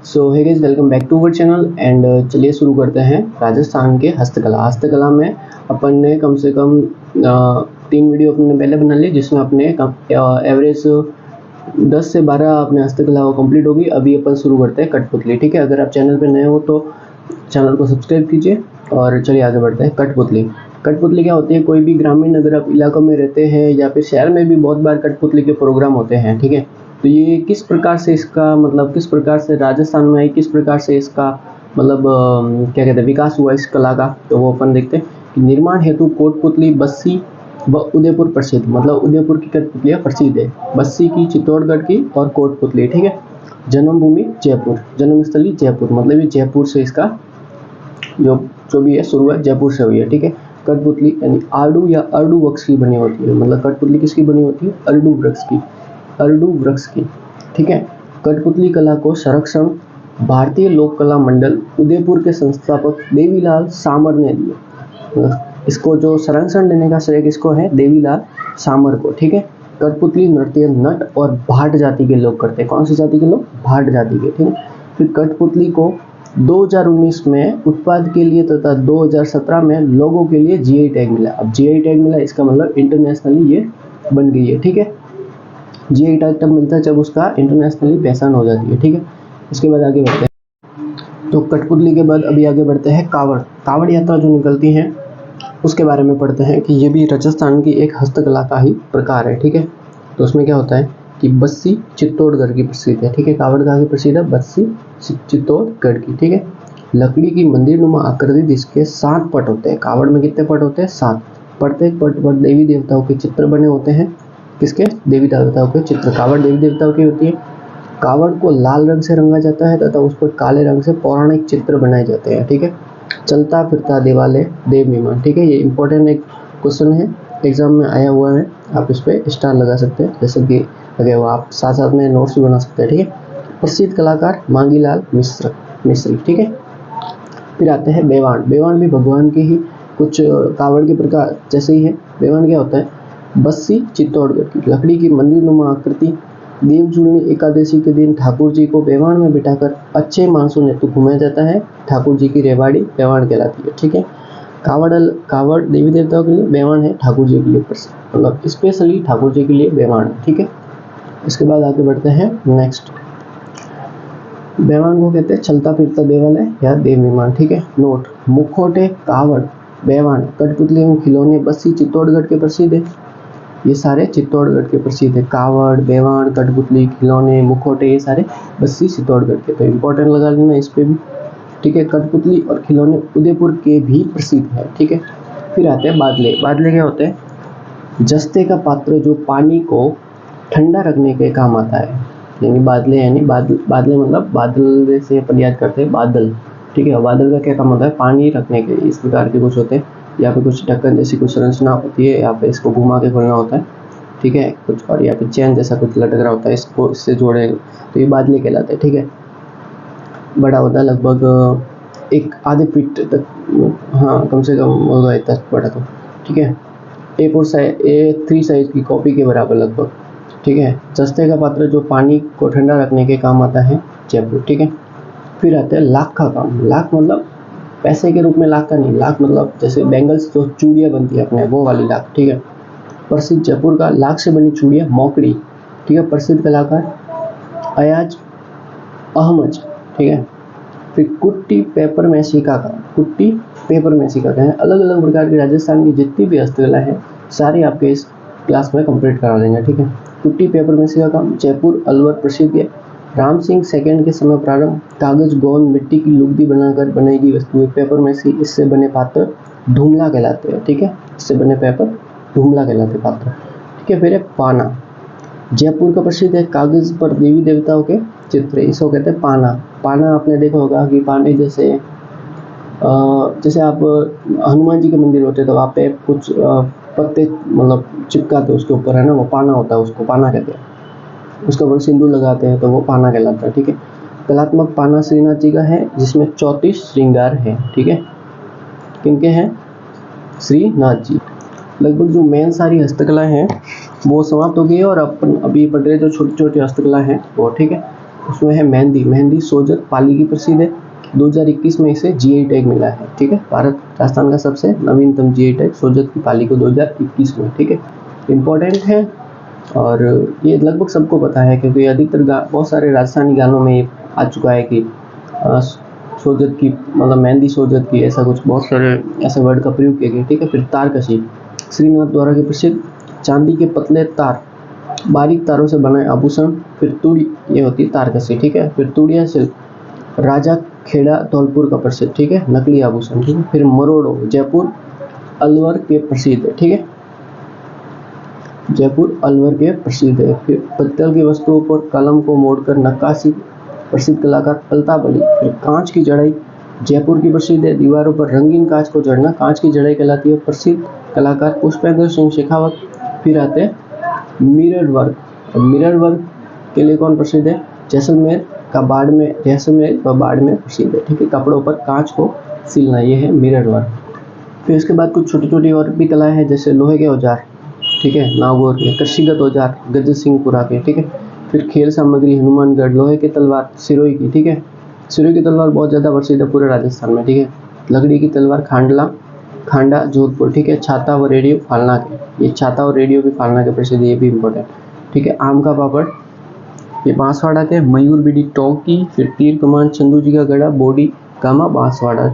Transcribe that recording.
So hey guys, welcome back to our channel and चलिए शुरू करते हैं राजस्थान के हस्तकला में अपन ने कम से कम 3 वीडियो अपने पहले बना ली, जिसमें अपने एवरेज 10 से 12 अपने हस्तकला वो कंप्लीट होगी। अभी अपन शुरू करते हैं कठपुतली। ठीक है, अगर आप चैनल पे नए हो तो चैनल को सब्सक्राइब कीजिए और चलिए आगे बढ़ते हैं। कठपुतली क्या होती है? कोई भी ग्रामीण अगर आप इलाकों में रहते हैं या फिर शहर में भी बहुत बार कठपुतली के प्रोग्राम होते हैं। ठीक है, तो ये किस प्रकार से इसका मतलब किस प्रकार से राजस्थान में आई, किस प्रकार से इसका मतलब क्या कहते हैं विकास हुआ इस कला का, तो वो अपन देखते हैं कि निर्माण हेतु कोटपुतली, बस्सी व उदयपुर प्रसिद्ध, मतलब उदयपुर की कठपुतलियाँ प्रसिद्ध है, बस्सी की, चित्तौड़गढ़ की और कोटपुतली। ठीक है, जन्मभूमि जयपुर, जन्मस्थली जयपुर, मतलब ये जयपुर से इसका जो भी है शुरुआत जयपुर से हुई है। ठीक है, कठपुतली यानी आड़ू या अर्डू वृक्ष की बनी होती है। मतलब कठपुतली किसकी बनी होती है? अर्डू वृक्ष की। ठीक है, कठपुतली कला को संरक्षण भारतीय लोक कला मंडल उदयपुर के संस्थापक देवीलाल सामर ने दिया। इसको जो संरक्षण देने का श्रेय किसको है? देवीलाल सामर को। ठीक है, कठपुतली नृत्य नट और भाट जाति के लोग करते हैं। कौन सी जाति के लोग? भाट जाति के। ठीक है, फिर कठपुतली को 2019 में उत्पाद के लिए तथा 2017 में लोगों के लिए जीआई टैग मिला। अब जीआई टैग मिला, इसका मतलब इंटरनेशनली ये बन गई है। ठीक है, जीआई टैग तब मिलता है जब उसका इंटरनेशनली पहचान हो जाती है। ठीक है, इसके बाद आगे बढ़ते हैं। तो कठपुतली के बाद अभी आगे बढ़ते हैं कावड़ यात्रा जो निकलती है उसके बारे में पढ़ते हैं कि ये भी राजस्थान की एक हस्तकला का ही प्रकार है। ठीक है, तो उसमें क्या होता है कि बस्सी चित्तौड़गढ़ की प्रसिद्ध है। ठीक है, कावड़ कहाँ की प्रसिद्ध है? बस्सी चित्तौड़गढ़ की। ठीक है, लकड़ी की मंदिर नुमा आकृति जिसके 7 पट होते हैं। कावड़ में कितने पट होते हैं? 7। प्रत्येक पट पर देवी देवताओं के चित्र बने होते हैं। किसके? देवी देवताओं के चित्र। कावड़ देवी देवताओं की होती है। कावड़ को लाल रंग से रंगा जाता है तथा उस पर काले रंग से पौराणिक चित्र बनाए जाते हैं। ठीक है, चलता फिरता देवालय देव विमान। ठीक है, ये इंपॉर्टेंट एक क्वेश्चन है, एग्जाम में आया हुआ है, आप इस पे स्टार लगा सकते हैं जैसे कि लगे हुआ, आप साथ साथ में नोट्स भी बना सकते हैं। ठीक है, प्रसिद्ध कलाकार मांगीलाल मिश्र। ठीक है, फिर आते हैं बेवाण भी भगवान की ही कुछ कावड़ के प्रकार जैसे ही है। बेवाण क्या होता है? बस्सी चित्तौड़गढ़ की लकड़ी की मंदिर नुमा आकृति। देवजुड़नी एकादशी के दिन ठाकुर जी को बेवाण में बिठाकर अच्छे मानसून हेतु घुमाया जाता है। ठाकुर जी की रेवाड़ी बेवाण कहलाती है। ठीक है, कावड़ देवी देवताओं के लिए, बेवाण है ठाकुर जी के लिए, मतलब स्पेशली ठाकुर जी के लिए बेवाण है। ठीक है, इसके बाद आगे बढ़ते हैं नेक्स्ट। बेवाण को कहते हैं चलता फिरता देवालय या देव विमान। ठीक है, नोट, मुखौटे, कावड़, बेवाण, कठपुतली एवं खिलौने बस्सी चित्तौड़गढ़ के प्रसिद्ध है। ये सारे चित्तौड़गढ़ के प्रसिद्ध है। कावड़, बेवाण, कठपुतली, खिलौने, मुखौटे, ये सारे बस्सी चित्तौड़गढ़ के। तो इम्पोर्टेंट लगा लेना इस पे भी। ठीक है, कठपुतली और खिलौने उदयपुर के भी प्रसिद्ध है। ठीक है, फिर आते हैं बादले क्या होते हैं? जस्ते का पात्र जो पानी को ठंडा रखने के काम आता है। यानी बादले मतलब बादल से अपन याद करते हैं बादल। ठीक है, बादल का क्या काम होता है? पानी रखने के। इस प्रकार के कुछ होते हैं, या फिर कुछ ढक्कन जैसी कुछ संरचना होती है, या फिर इसको घुमा के खोलना होता है। ठीक है, कुछ और या फिर चैन जैसा कुछ लटक रहा होता है, इसको इससे जोड़े, तो ये बादले कहलाते हैं। ठीक है, बड़ा होता है लगभग 1 आधे फीट तक, हाँ कम से कम होगा इतना बड़ा तो। ठीक है, A3 साइज की कॉपी के बराबर लगभग। ठीक है, जस्ते का पात्र जो पानी को ठंडा रखने के काम आता है, जयपुर। ठीक है, फिर आते हैं लाख का काम। लाख मतलब पैसे के रूप में लाख का नहीं, लाख मतलब जैसे बैंगल्स जो चूड़ियाँ बनती है अपने, वो वाली लाख। ठीक है, प्रसिद्ध जयपुर का लाख से बनी चूड़ियाँ मोकड़ी। ठीक है, प्रसिद्ध कलाकार अयाज अहमद। ठीक है, फिर कुट्टी पेपर मैसी का काम। कुट्टी पेपर मैसी का काम अलग अलग प्रकार की राजस्थान की जितनी भी हस्तकला है सारी आपके इस क्लास में कंप्लीट करा देंगे। ठीक है, कुट्टी पेपर मैसी का काम जयपुर अलवर प्रसिद्ध है। राम सिंह सेकंड के समय प्रारंभ। कागज, गोंद, मिट्टी की लुगदी बनाकर बनाई गई वस्तुएं पेपर मैसी। इससे बने पात्र धूमला कहलाते हैं। ठीक है, इससे बने पेपर धूमला कहलाते पात्र। ठीक है, फिर है पाना। जयपुर का प्रसिद्ध है कागज पर देवी देवताओं के चित्र, इसको कहते हैं पाना। पाना आपने देखा होगा कि पाने जैसे आप हनुमान जी के मंदिर होते हैं तो वहाँ पे कुछ पत्ते मतलब चिपकाते उसके ऊपर, है ना, वो पाना होता है, उसको पाना कहते हैं। उसके ऊपर सिंदूर लगाते हैं तो वो पाना कहलाता है। ठीक है, कलात्मक पाना श्रीनाथ जी का है जिसमें 34 श्रृंगार है। ठीक है, किनके हैं? श्रीनाथ जी। लगभग जो मेन सारी हस्तकला हैं वो समाप्त हो गई है और अपन अभी पढ़ रहे जो छोटी छोटी हस्तकला हैं वो। ठीक है, उसमें है मेहंदी। मेहंदी सोजत पाली की प्रसिद्ध है। 2021 में इसे जीआई टैग मिला है। ठीक है, भारत राजस्थान का सबसे नवीनतम जीआई टैग सोजत की पाली को 2021 में। ठीक है, इम्पोर्टेंट है और ये लगभग सबको पता है, क्योंकि अधिकतर बहुत सारे राजस्थानी गानों में आ चुका है कि सोजत की मतलब मेहंदी सोजत की, ऐसा कुछ बहुत सारे ऐसे वर्ड का प्रयोग किया गया। ठीक है, फिर तारकशी, श्रीनाथ द्वारा के प्रसिद्ध चांदी के पतले तार, बारीक तारों से बने आभूषण। फिर तूड़ी, ये होती है तारकशी। ठीक है, फिर तूड़िया शिल्प, राजा खेड़ा धौलपुर का प्रसिद्ध। ठीक है, नकली आभूषण। ठीक है, फिर मरोड़ो, जयपुर अलवर के प्रसिद्ध है। ठीक है, जयपुर अलवर के प्रसिद्ध है। फिर पत्तल की वस्तुओं पर कलम को मोड़कर नक्काशी, प्रसिद्ध कलाकार अल्ताबली। फिर कांच की जड़ाई, जयपुर की प्रसिद्ध है। दीवारों पर रंगीन कांच को जड़ना कांच की जड़ाई कहलाती है, प्रसिद्ध कलाकार पुष्पेंद्र सिंह शेखावत। फिर आते हैं मिरर वर्क। मिरर वर्क के लिए कौन प्रसिद्ध है? जैसलमेर का बाड़मेर, जैसलमेर व बाड़मेर प्रसिद्ध है। ठीक है, कपड़ों पर कांच को सिलना, ये है मिरर वर्क। फिर इसके बाद कुछ छोटी छोटी और भी कलाएं हैं, जैसे लोहे के औजार। ठीक है, नागौर के, कृषिगत औजार गजत सिंहपुरा के। ठीक है, फिर खेल सामग्री हनुमानगढ़, लोहे की तलवार सिरोही की। ठीक है, सिरोही की तलवार बहुत ज़्यादा प्रसिद्ध है पूरे राजस्थान में। ठीक है, लकड़ी की तलवार खांडा जोधपुर। ठीक है, छाता व रेडियो फालना के, ये छाता और रेडियो भी फालना के प्रसिद्ध, ये भी इम्पोर्टेंट। ठीक है, आम का पापड़, ये बांसवाड़ा के, मयूर बीडी टोंक की। फिर तीर कमान चंदू जी का गढ़ा, बोडी कामा बांसवाड़ा।